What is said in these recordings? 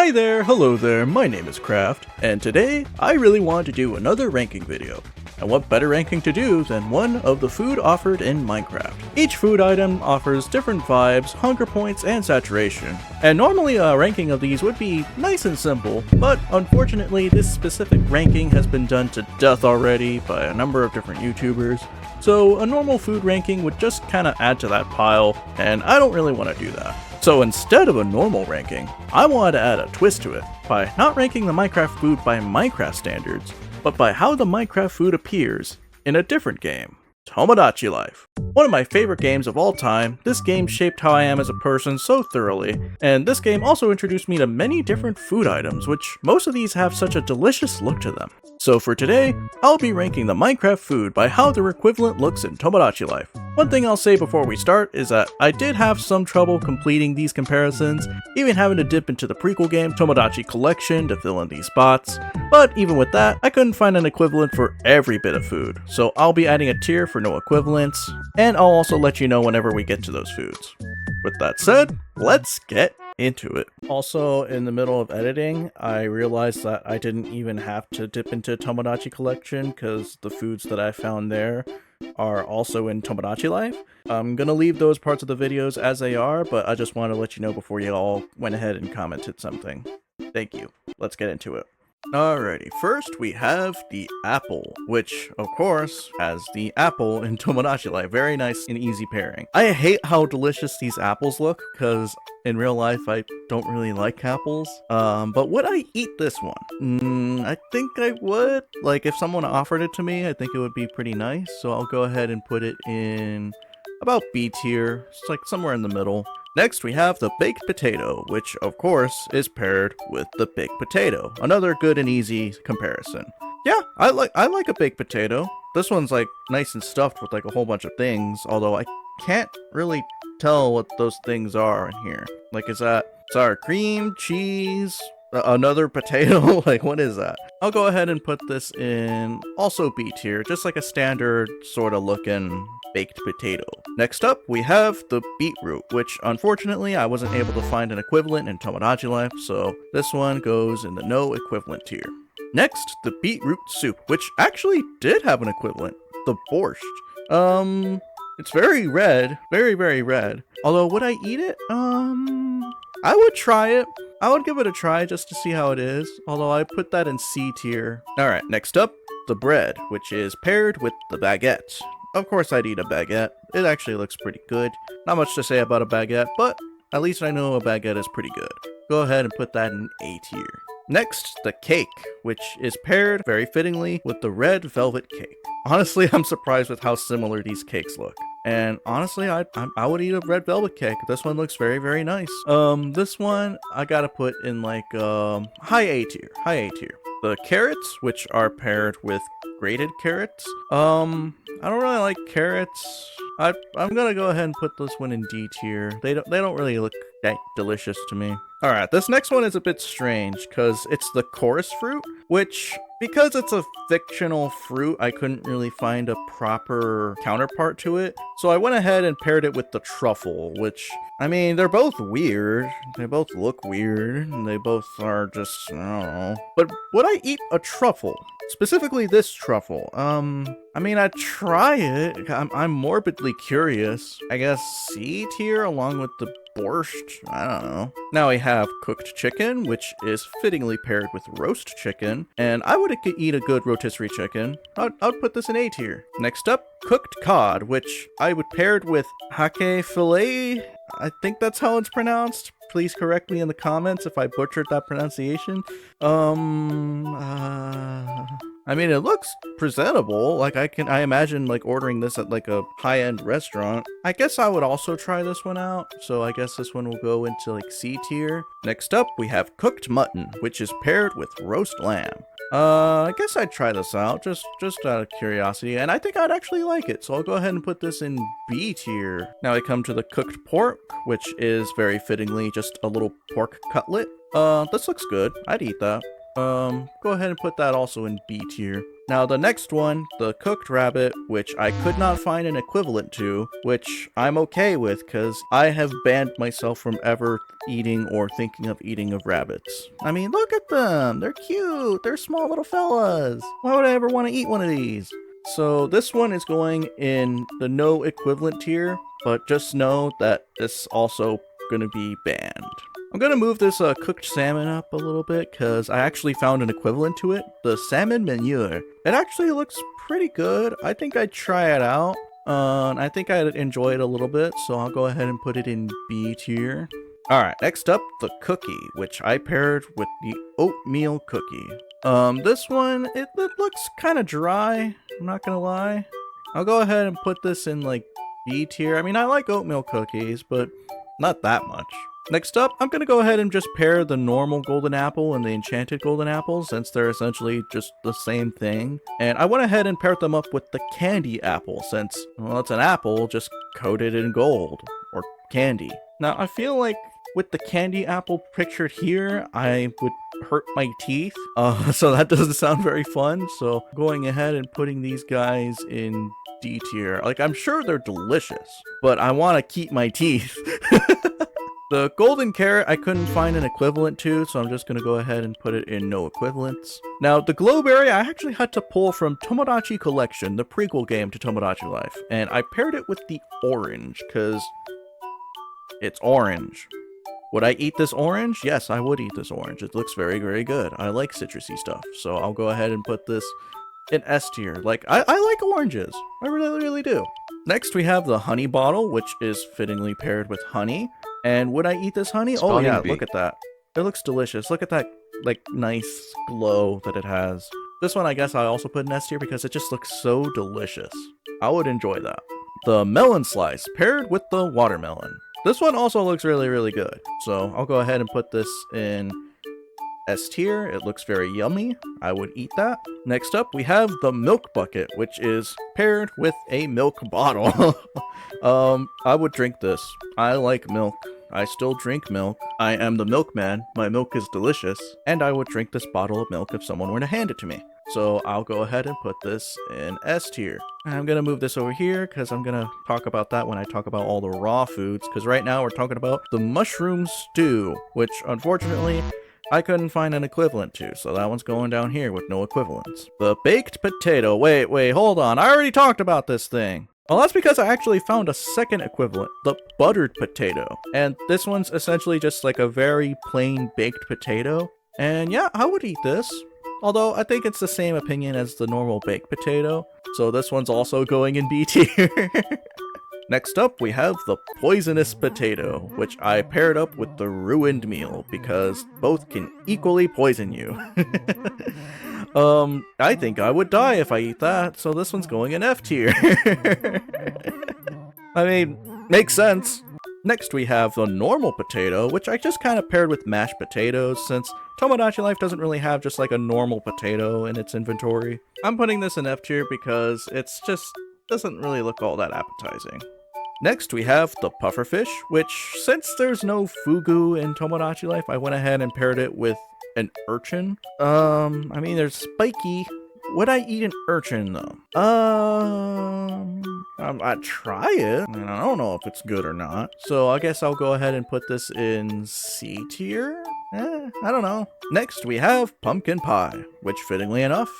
Hi there, hello there, my name is Craft, and today I really wanted to do another ranking video. And what better ranking to do than one of the food offered in Minecraft. Each food item offers different vibes, hunger points, and saturation. And normally a ranking of these would be nice and simple, but unfortunately this specific ranking has been done to death already by a number of different YouTubers. So a normal food ranking would just kinda add to that pile, and I don't really want to do that. So instead of a normal ranking, I wanted to add a twist to it by not ranking the Minecraft food by Minecraft standards, but by how the Minecraft food appears in a different game, Tomodachi Life. One of my favorite games of all time, this game shaped how I am as a person so thoroughly, and this game also introduced me to many different food items, which most of these have such a delicious look to them. So for today, I'll be ranking the Minecraft food by how their equivalent looks in Tomodachi Life. One thing I'll say before we start is that I did have some trouble completing these comparisons, even having to dip into the prequel game Tomodachi Collection to fill in these spots, but even with that, I couldn't find an equivalent for every bit of food, so I'll be adding a tier for no equivalents, and I'll also let you know whenever we get to those foods. With that said, let's get into it. Also, in the middle of editing, I realized that I didn't even have to dip into Tomodachi Collection because the foods that I found there are also in Tomodachi Life. I'm gonna leave those parts of the videos as they are, but I just want to let you know before you all went ahead and commented something. Thank you. Let's get into it. Alrighty, first we have the apple, which, of course, has the apple in Tomodachi Life. Very nice and easy pairing. I hate how delicious these apples look, because in real life I don't really like apples. But would I eat this one? I think I would. Like, if someone offered it to me, I think it would be pretty nice, so I'll go ahead and put it in about B tier. It's like somewhere in the middle. Next, we have the baked potato, which of course is paired with the baked potato. Another good and easy comparison. Yeah, I like a baked potato. This one's like nice and stuffed with like a whole bunch of things, although I can't really tell what those things are in here. Like, is that sour cream, cheese, another potato? Like, what is that? I'll go ahead and put this in also B tier, just like a standard sort of looking baked potato. Next up, we have the beetroot, which unfortunately I wasn't able to find an equivalent in Tomodachi Life, so this one goes in the no equivalent tier. Next, the beetroot soup, which actually did have an equivalent, the borscht. It's very red, very, very red. Although, would I eat it? I would try it. I would give it a try just to see how it is, although I put that in C tier. Alright, next up, the bread, which is paired with the baguette. Of course I'd eat a baguette. It actually looks pretty good. Not much to say about a baguette, but at least I know a baguette is pretty good. Go ahead and put that in A tier. Next, the cake, which is paired very fittingly with the red velvet cake. Honestly, I'm surprised with how similar these cakes look. And honestly, I would eat a red velvet cake. This one looks very, very nice. This one I gotta put in like high A tier. High A tier. The carrots, which are paired with grated carrots. I don't really like carrots. I'm gonna go ahead and put this one in D tier. They don't really look that delicious to me. Alright, this next one is a bit strange, because it's the chorus fruit, which, because it's a fictional fruit, I couldn't really find a proper counterpart to it. So I went ahead and paired it with the truffle, which, I mean, they're both weird. They both look weird, and they both are just, I don't know. But would I eat a truffle? Specifically this truffle. I mean, I'd try it. I'm morbidly curious. I guess C tier along with the borscht? I don't know. Now we have cooked chicken, which is fittingly paired with roast chicken, and I would eat a good rotisserie chicken. I'd put this in A tier. Next up, cooked cod, which I would paired with hake filet. I think that's how it's pronounced. Please correct me in the comments if I butchered that pronunciation. I mean, it looks presentable. Like, I imagine like ordering this at like a high-end restaurant. I guess I would also try this one out. So I guess this one will go into like C tier. Next up, we have cooked mutton, which is paired with roast lamb. I guess I'd try this out, just out of curiosity, and I think I'd actually like it, so I'll go ahead and put this in B tier. Now I come to the cooked pork, which is very fittingly just a little pork cutlet. This looks good. I'd eat that. Go ahead and put that also in B tier. Now the next one, the cooked rabbit, which I could not find an equivalent to, which I'm okay with because I have banned myself from ever eating or thinking of eating of rabbits. I mean, look at them. They're cute. They're small little fellas. Why would I ever want to eat one of these? So this one is going in the no equivalent tier, but just know that this also going to be banned. I'm going to move this cooked salmon up a little bit because I actually found an equivalent to it, the salmon manure. It actually looks pretty good. I think I'd try it out. I think I'd enjoy it a little bit, so I'll go ahead and put it in B tier. Alright, next up, the cookie, which I paired with the oatmeal cookie. This one, it looks kind of dry, I'm not gonna lie. I'll go ahead and put this in like B tier. I mean, I like oatmeal cookies, but not that much. Next up, I'm going to go ahead and just pair the normal golden apple and the enchanted golden apple since they're essentially just the same thing. And I went ahead and paired them up with the candy apple since, well, it's an apple just coated in gold or candy. Now, I feel like with the candy apple pictured here, I would hurt my teeth. So that doesn't sound very fun. So going ahead and putting these guys in D tier. Like, I'm sure they're delicious, but I want to keep my teeth. The golden carrot I couldn't find an equivalent to, so I'm just going to go ahead and put it in no equivalents. Now, the glowberry I actually had to pull from Tomodachi Collection, the prequel game to Tomodachi Life, and I paired it with the orange, because it's orange. Would I eat this orange? Yes, I would eat this orange. It looks very, very good. I like citrusy stuff, so I'll go ahead and put this in S tier. Like, I like oranges. I really, really do. Next, we have the honey bottle, which is fittingly paired with honey. And would I eat this honey? Oh yeah, look at that. It looks delicious. Look at that, like, nice glow that it has. This one I guess I also put in S tier because it just looks so delicious. I would enjoy that. The melon slice paired with the watermelon. This one also looks really, really good. So I'll go ahead and put this in S tier. It looks very yummy. I would eat that. Next up, we have the milk bucket, which is paired with a milk bottle. I would drink this. I like milk. I still drink milk. I am the milkman. My milk is delicious. And I would drink this bottle of milk if someone were to hand it to me. So I'll go ahead and put this in S tier. I'm going to move this over here because I'm going to talk about that when I talk about all the raw foods. Because right now we're talking about the mushroom stew, which unfortunately I couldn't find an equivalent to, so that one's going down here with no equivalents. The baked potato. Wait, hold on. I already talked about this thing. Well, that's because I actually found a second equivalent, the buttered potato. And this one's essentially just like a very plain baked potato. And yeah, I would eat this. Although I think it's the same opinion as the normal baked potato. So this one's also going in B tier. Next up, we have the poisonous potato, which I paired up with the ruined meal because both can equally poison you. I think I would die if I eat that, so this one's going in F tier. I mean, makes sense. Next we have the normal potato, which I just kind of paired with mashed potatoes since Tomodachi Life doesn't really have just like a normal potato in its inventory. I'm putting this in F tier because it's just doesn't really look all that appetizing. Next we have the pufferfish, which since there's no fugu in Tomodachi Life, I went ahead and paired it with an urchin. I mean, there's spiky. Would I eat an urchin though? I'd try it. I mean, I don't know if it's good or not. So I guess I'll go ahead and put this in C tier. I don't know. Next we have pumpkin pie, which fittingly enough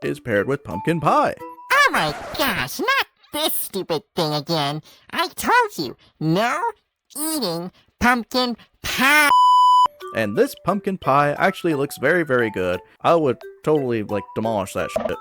is paired with pumpkin pie. Oh my gosh, not this stupid thing again. I told you, no eating pumpkin pie. And this pumpkin pie actually looks very, very good. I would totally, like, demolish that shit.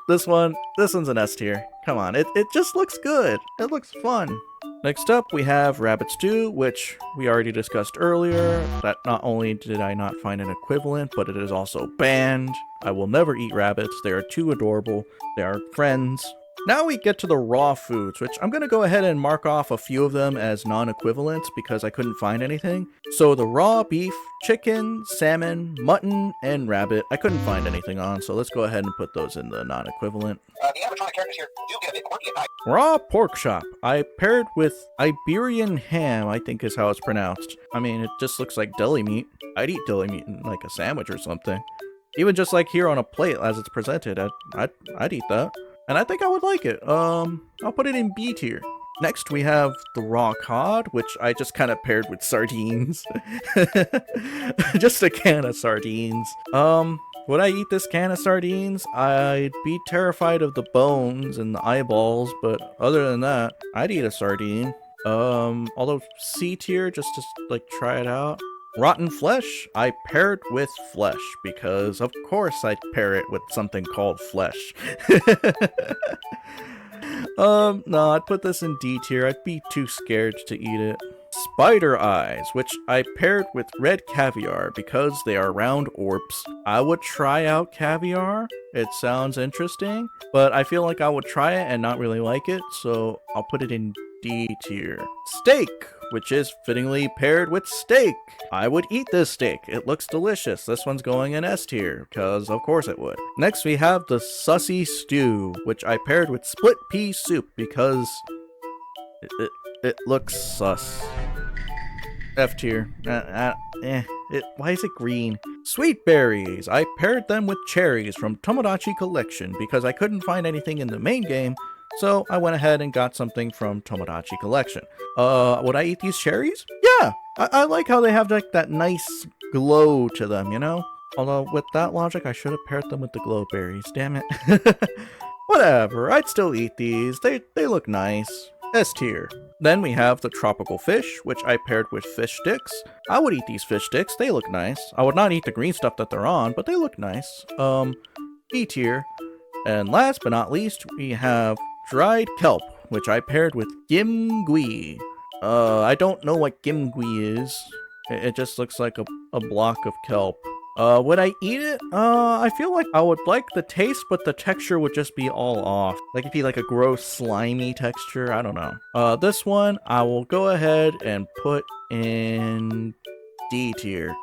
This one's an S tier. Come on, it just looks good. It looks fun. Next up, we have rabbit stew, which we already discussed earlier. That not only did I not find an equivalent, but it is also banned. I will never eat rabbits. They are too adorable. They are friends. Now we get to the raw foods, which I'm going to go ahead and mark off a few of them as non-equivalents because I couldn't find anything. So the raw beef, chicken, salmon, mutton, and rabbit, I couldn't find anything on, so let's go ahead and put those in the non-equivalent. The animatronic characters here do get a bit quirky at night. Raw pork chop. I paired with Iberian ham, I think is how it's pronounced. I mean, it just looks like deli meat. I'd eat deli meat in like a sandwich or something. Even just like here on a plate as it's presented, I'd eat that. And I think I would like it. I'll put it in B tier. Next, we have the raw cod, which I just kind of paired with sardines. Just a can of sardines. Would I eat this can of sardines? I'd be terrified of the bones and the eyeballs, but other than that, I'd eat a sardine. Although C tier, just to like try it out. Rotten flesh, I paired with flesh, because of course I'd pair it with something called flesh. No, I'd put this in D tier. I'd be too scared to eat it. Spider eyes, which I paired with red caviar because they are round orbs. I would try out caviar. It sounds interesting, but I feel like I would try it and not really like it, so I'll put it in D tier. Steak, which is fittingly paired with steak. I would eat this steak. It looks delicious. This one's going in S tier, because of course it would. Next we have the sussy stew, which I paired with split pea soup because it looks sus. F tier. Why is it green? Sweet berries. I paired them with cherries from Tomodachi Collection because I couldn't find anything in the main game, so I went ahead and got something from Tomodachi Collection. Would I eat these cherries? Yeah! I like how they have like that nice glow to them, you know? Although with that logic, I should have paired them with the glow berries. Damn it. Whatever, I'd still eat these. They look nice. S tier. Then we have the tropical fish, which I paired with fish sticks. I would eat these fish sticks. They look nice. I would not eat the green stuff that they're on, but they look nice. B tier. And last but not least, we have dried kelp, which I paired with gimgui. I don't know what gimgui is. It just looks like a block of kelp. Would I eat it? I feel like I would like the taste, but the texture would just be all off. Like it'd be like a gross, slimy texture. I don't know. This one, I will go ahead and put in D tier.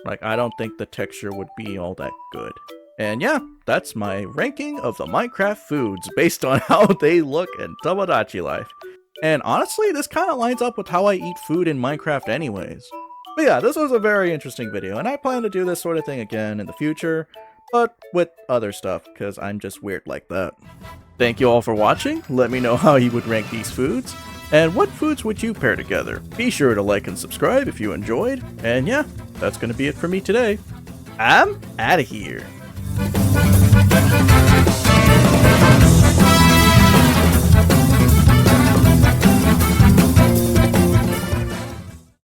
Like, I don't think the texture would be all that good. And yeah, that's my ranking of the Minecraft foods based on how they look in Tomodachi Life. And honestly, this kind of lines up with how I eat food in Minecraft anyways. But yeah, this was a very interesting video, and I plan to do this sort of thing again in the future, but with other stuff, because I'm just weird like that. Thank you all for watching. Let me know how you would rank these foods, and what foods would you pair together. Be sure to like and subscribe if you enjoyed, and yeah, that's going to be it for me today. I'm outta here.